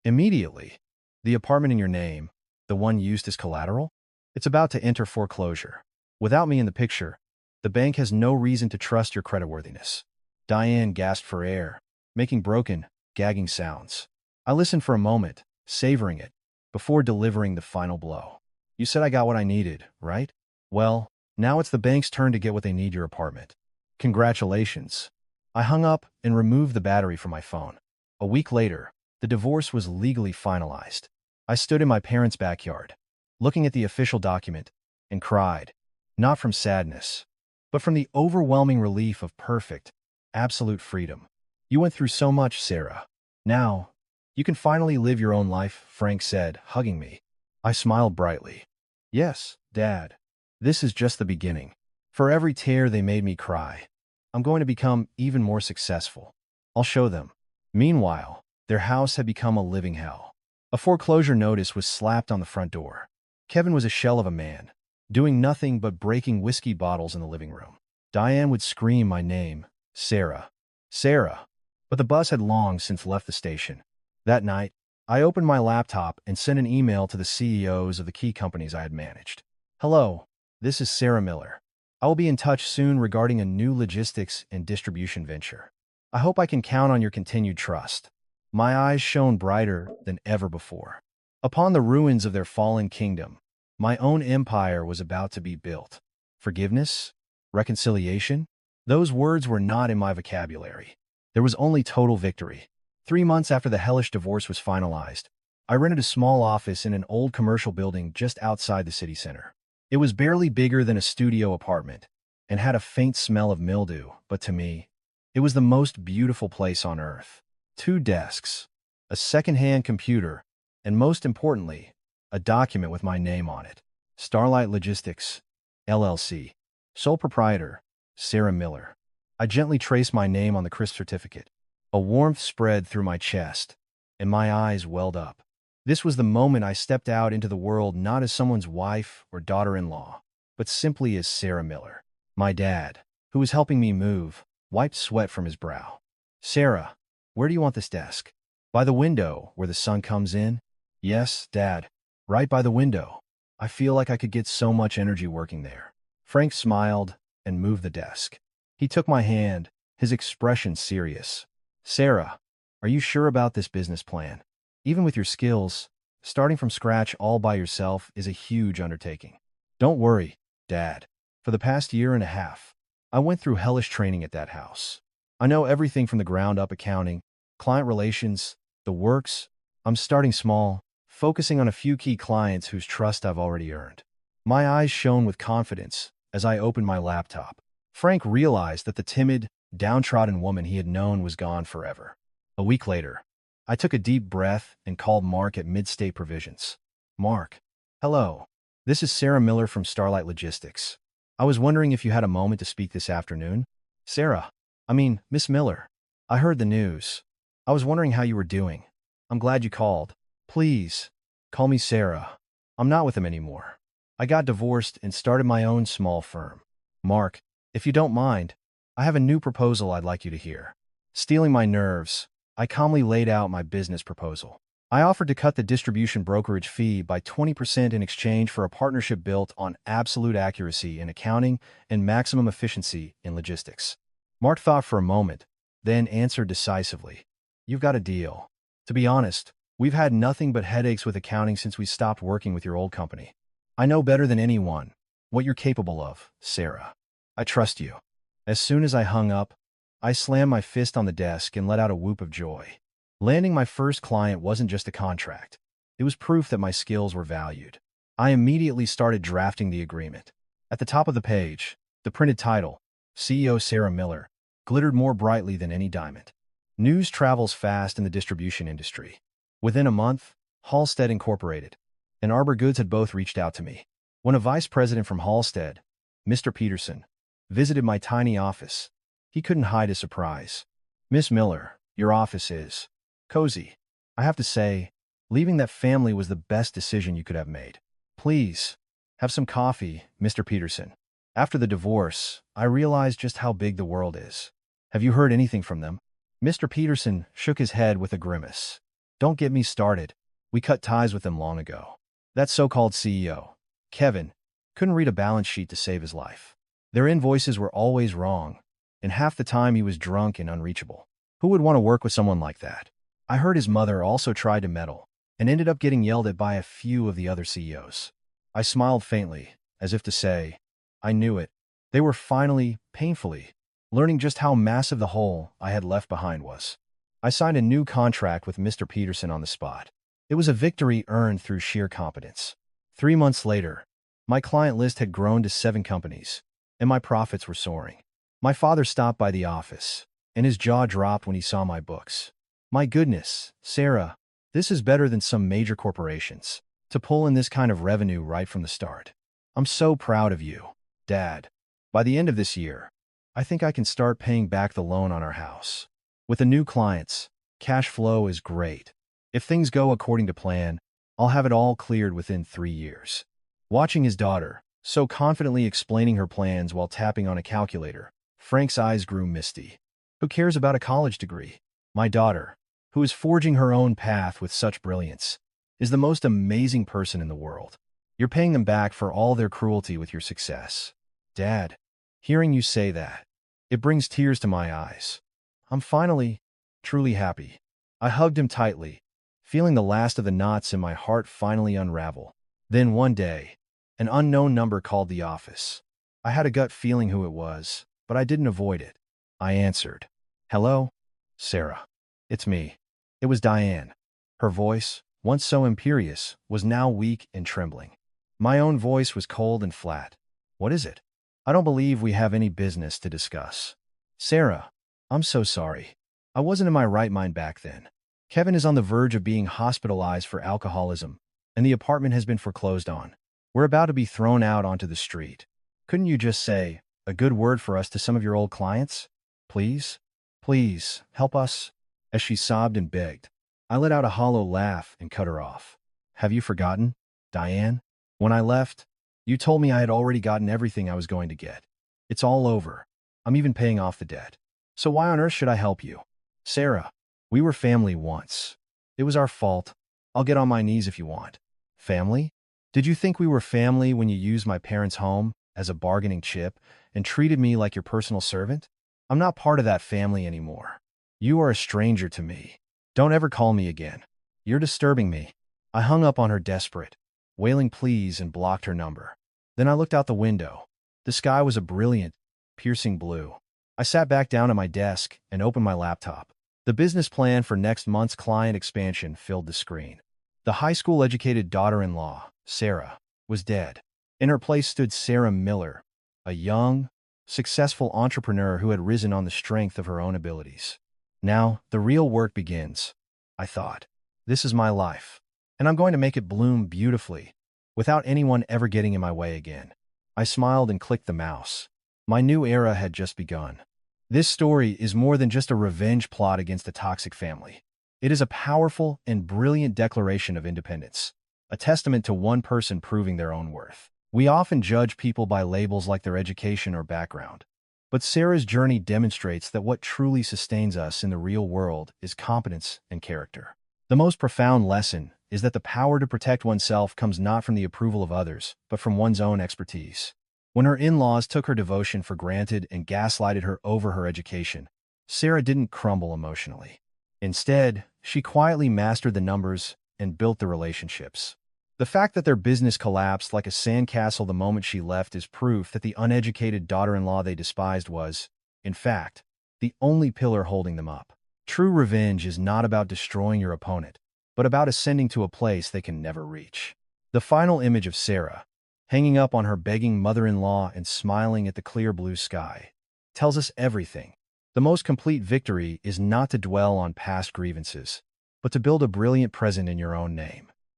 Immediately. The apartment in your name, the one used as collateral? It's about to enter foreclosure. Without me in the picture, the bank has no reason to trust your creditworthiness. Diane gasped for air, making broken, gagging sounds. I listened for a moment, savoring it, before delivering the final blow. You said I got what I needed, right? Well, now it's the bank's turn to get what they need your apartment. Congratulations. I hung up and removed the battery from my phone. A week later, the divorce was legally finalized. I stood in my parents' backyard, looking at the official document, and cried, not from sadness, but from the overwhelming relief of perfect, absolute freedom. You went through so much, Sarah. Now, you can finally live your own life, Frank said, hugging me. I smiled brightly. Yes, Dad. This is just the beginning. For every tear they made me cry, I'm going to become even more successful. I'll show them. Meanwhile, their house had become a living hell. A foreclosure notice was slapped on the front door. Kevin was a shell of a man, doing nothing but breaking whiskey bottles in the living room. Diane would scream my name, Sarah. Sarah. But the bus had long since left the station. That night, I opened my laptop and sent an email to the CEOs of the key companies I had managed. Hello, this is Sarah Miller. I will be in touch soon regarding a new logistics and distribution venture. I hope I can count on your continued trust. My eyes shone brighter than ever before. Upon the ruins of their fallen kingdom, my own empire was about to be built. Forgiveness? Reconciliation? Those words were not in my vocabulary. There was only total victory. 3 months after the hellish divorce was finalized, I rented a small office in an old commercial building just outside the city center. It was barely bigger than a studio apartment and had a faint smell of mildew, but to me, it was the most beautiful place on earth. 2 desks, a second-hand computer, and most importantly, a document with my name on it. Starlight Logistics, LLC. Sole proprietor, Sarah Miller. I gently traced my name on the crisp certificate. A warmth spread through my chest, and my eyes welled up. This was the moment I stepped out into the world not as someone's wife or daughter-in-law, but simply as Sarah Miller. My dad, who was helping me move, wiped sweat from his brow. Sarah, where do you want this desk? By the window, where the sun comes in? Yes, Dad, right by the window. I feel like I could get so much energy working there. Frank smiled and moved the desk. He took my hand, his expression serious. Sarah, are you sure about this business plan? Even with your skills, starting from scratch all by yourself is a huge undertaking. Don't worry, Dad. For the past year and a half, I went through hellish training at that house. I know everything from the ground up: accounting, client relations, the works. I'm starting small, focusing on a few key clients whose trust I've already earned. My eyes shone with confidence as I opened my laptop. Frank realized that the timid, downtrodden woman he had known was gone forever. A week later, I took a deep breath and called Mark at Midstate Provisions. Mark. Hello. This is Sarah Miller from Starlight Logistics. I was wondering if you had a moment to speak this afternoon. Miss Miller. I heard the news. I was wondering how you were doing. I'm glad you called. Please, call me Sarah. I'm not with him anymore. I got divorced and started my own small firm. Mark, if you don't mind, I have a new proposal I'd like you to hear. Stealing my nerves, I calmly laid out my business proposal. I offered to cut the distribution brokerage fee by 20% in exchange for a partnership built on absolute accuracy in accounting and maximum efficiency in logistics. Mark thought for a moment, then answered decisively. You've got a deal. To be honest, we've had nothing but headaches with accounting since we stopped working with your old company. I know better than anyone what you're capable of, Sarah. I trust you. As soon as I hung up, I slammed my fist on the desk and let out a whoop of joy. Landing my first client wasn't just a contract. It was proof that my skills were valued. I immediately started drafting the agreement. At the top of the page, the printed title, CEO Sarah Miller, glittered more brightly than any diamond. News travels fast in the distribution industry. Within a month, Halstead Incorporated and Arbor Goods had both reached out to me. When a vice president from Halstead, Mr. Peterson, visited my tiny office, he couldn't hide his surprise. Miss Miller, your office is cozy. I have to say, leaving that family was the best decision you could have made. Please, have some coffee, Mr. Peterson. After the divorce, I realized just how big the world is. Have you heard anything from them? Mr. Peterson shook his head with a grimace. Don't get me started. We cut ties with them long ago. That so-called CEO, Kevin, couldn't read a balance sheet to save his life. Their invoices were always wrong, and half the time he was drunk and unreachable. Who would want to work with someone like that? I heard his mother also tried to meddle and ended up getting yelled at by a few of the other CEOs. I smiled faintly, as if to say, I knew it. They were finally, painfully, learning just how massive the hole I had left behind was. I signed a new contract with Mr. Peterson on the spot. It was a victory earned through sheer competence. 3 months later, my client list had grown to 7 companies, and my profits were soaring. My father stopped by the office, and his jaw dropped when he saw my books. My goodness, Sarah, this is better than some major corporations. To pull in this kind of revenue right from the start. I'm so proud of you, Dad. By the end of this year, I think I can start paying back the loan on our house. With the new clients, cash flow is great. If things go according to plan, I'll have it all cleared within 3 years. Watching his daughter, so confidently explaining her plans while tapping on a calculator. Frank's eyes grew misty. Who cares about a college degree? My daughter, who is forging her own path with such brilliance, is the most amazing person in the world. You're paying them back for all their cruelty with your success. Dad, hearing you say that, it brings tears to my eyes. I'm finally, truly happy. I hugged him tightly, feeling the last of the knots in my heart finally unravel. Then one day, an unknown number called the office. I had a gut feeling who it was, but I didn't avoid it. I answered. Hello? Sarah. It's me. It was Diane. Her voice, once so imperious, was now weak and trembling. My own voice was cold and flat. What is it? I don't believe we have any business to discuss. Sarah, I'm so sorry. I wasn't in my right mind back then. Kevin is on the verge of being hospitalized for alcoholism, and the apartment has been foreclosed on. We're about to be thrown out onto the street. Couldn't you just say a good word for us to some of your old clients? Please? Please, help us? As she sobbed and begged, I let out a hollow laugh and cut her off. Have you forgotten, Diane? When I left, you told me I had already gotten everything I was going to get. It's all over. I'm even paying off the debt. So why on earth should I help you? Sarah, we were family once. It was our fault. I'll get on my knees if you want. Family? Did you think we were family when you used my parents' home as a bargaining chip and treated me like your personal servant? I'm not part of that family anymore. You are a stranger to me. Don't ever call me again. You're disturbing me. I hung up on her desperate, wailing pleas and blocked her number. Then I looked out the window. The sky was a brilliant, piercing blue. I sat back down at my desk and opened my laptop. The business plan for next month's client expansion filled the screen. The high school-educated daughter-in-law, Sarah, was dead. In her place stood Sarah Miller, a young, successful entrepreneur who had risen on the strength of her own abilities. Now, the real work begins, I thought. This is my life, and I'm going to make it bloom beautifully, without anyone ever getting in my way again. I smiled and clicked the mouse. My new era had just begun. This story is more than just a revenge plot against a toxic family. It is a powerful and brilliant declaration of independence, a testament to one person proving their own worth. We often judge people by labels like their education or background. But Sarah's journey demonstrates that what truly sustains us in the real world is competence and character. The most profound lesson is that the power to protect oneself comes not from the approval of others, but from one's own expertise. When her in-laws took her devotion for granted and gaslighted her over her education, Sarah didn't crumble emotionally. Instead, she quietly mastered the numbers and built the relationships. The fact that their business collapsed like a sandcastle the moment she left is proof that the uneducated daughter-in-law they despised was, in fact, the only pillar holding them up. True revenge is not about destroying your opponent, but about ascending to a place they can never reach. The final image of Sarah, hanging up on her begging mother-in-law and smiling at the clear blue sky, tells us everything. The most complete victory is not to dwell on past grievances, but to build a brilliant present in your own name.